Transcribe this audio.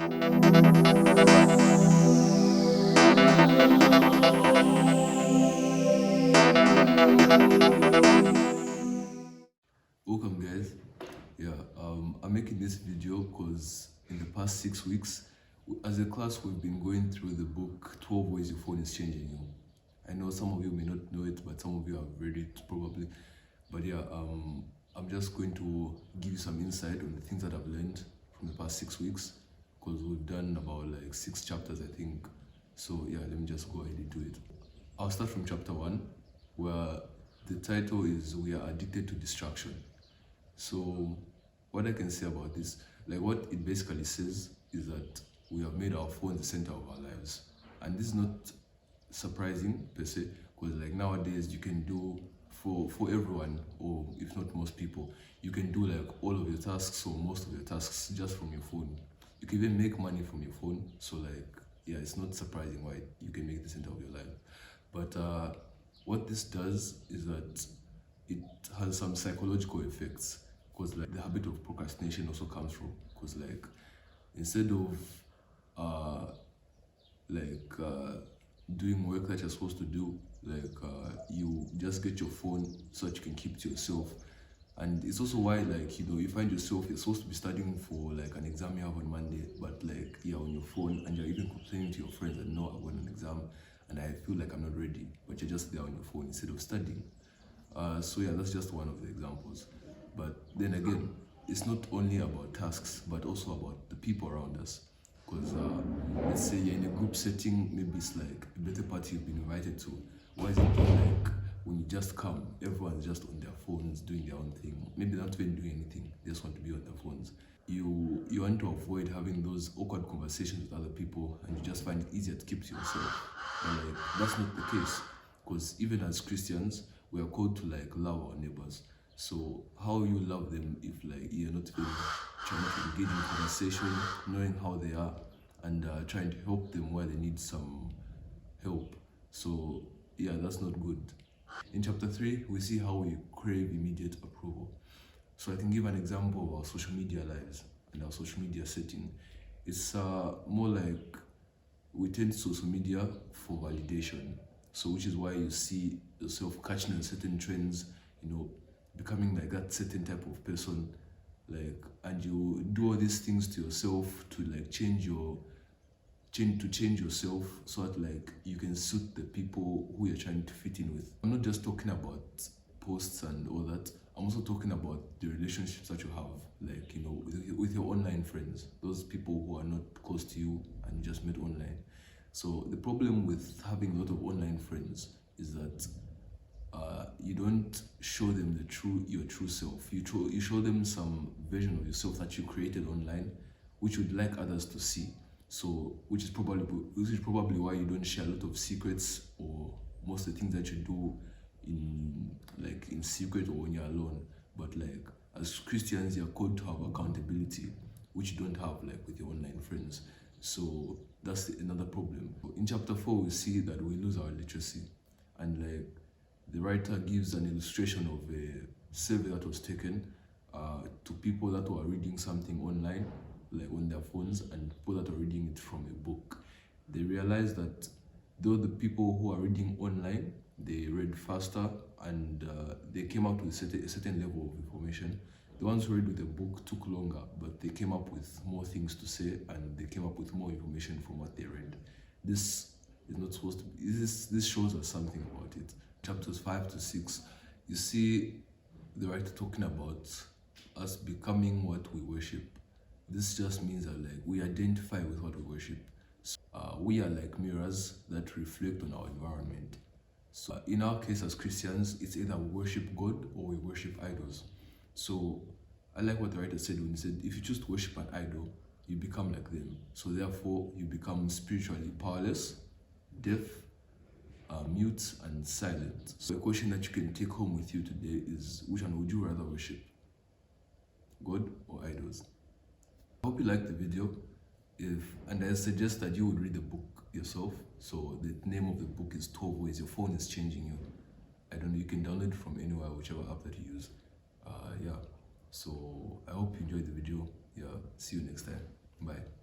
Welcome, guys. Yeah, I'm making this video because in the past 6 weeks, as a class, we've been going through the book 12 Ways Your Phone is Changing You. I know some of you may not know it, but some of you have read it probably. But yeah, I'm just going to give you some insight on the things that I've learned from the past 6 weeks because we've done about like 6 chapters, I think. So yeah, let me just go ahead into it. I'll start from chapter 1, where the title is We Are Addicted to Distraction. So what I can say about this, like what it basically says is that we have made our phone the center of our lives. And this is not surprising per se, because like nowadays you can do for everyone, or if not most people, you can do like all of your tasks or most of your tasks just from your phone. You can even make money from your phone. So like, yeah, it's not surprising why you can make the center of your life. But what this does is that it has some psychological effects, because like the habit of procrastination also comes from, because like instead of doing work that you're supposed to do, you just get your phone so that you can keep to yourself. And it's also why, like, you find yourself, you're supposed to be studying for like an exam you have on Monday, but like you're on your phone and you're even complaining to your friends that no, I've got an exam and I feel like I'm not ready, but you're just there on your phone instead of studying. So yeah, that's just one of the examples. But then again, it's not only about tasks, but also about the people around us. Because let's say you're in a group setting, maybe it's like a birthday party you've been invited to. Why is it not like when you just come, everyone's just on their phones doing their own thing? Maybe they're not even doing anything, they just want to be on their phones. You want to avoid having those awkward conversations with other people, and you just find it easier to keep to yourself. And like that's not the case, because even as Christians, we are called to like love our neighbors. So how you love them if like you're not even trying to engage in conversation, knowing how they are, and trying to help them where they need some help. So yeah, that's not good. In chapter 3, we see how we crave immediate approval. So I can give an example of our social media lives and our social media setting. It's more like we turn to social media for validation. So which is why you see yourself catching on certain trends, becoming like that certain type of person, like, and you do all these things to yourself to like change yourself so that like you can suit the people who you're trying to fit in with. I'm not just talking about posts and all that. I'm also talking about the relationships that you have, like with your online friends, those people who are not close to you and you just met online. So the problem with having a lot of online friends is that you don't show them your true self. You show them some version of yourself that you created online, which you'd like others to see. So which is probably why you don't share a lot of secrets, or most of the things that you do in secret or when you're alone. But like as Christians, you're called to have accountability, which you don't have like with your online friends. So that's another problem. In chapter 4, we see that we lose our literacy, and like the writer gives an illustration of a survey that was taken to people that were reading something online, like on their phones, and people that are reading it from a book. They realized that though the people who are reading online, they read faster and they came out with a certain level of information. The ones who read with a book took longer, but they came up with more things to say and they came up with more information from what they read. This is not supposed to be, this shows us something about it. Chapters 5 to 6, you see the writer talking about us becoming what we worship. This just means that like we identify with what we worship. We are like mirrors that reflect on our environment. So in our case as Christians, it's either we worship God or we worship idols. So I like what the writer said when he said, if you choose to worship an idol, you become like them. So therefore, you become spiritually powerless, deaf, mute, and silent. So the question that you can take home with you today is, which one would you rather worship? God or idols? I hope you liked the video. And I suggest that you would read the book yourself. So the name of the book is 12 Ways Your Phone is Changing You. I don't know, you can download it from anywhere, whichever app that you use. Yeah, so I hope you enjoyed the video. Yeah, see you next time. Bye.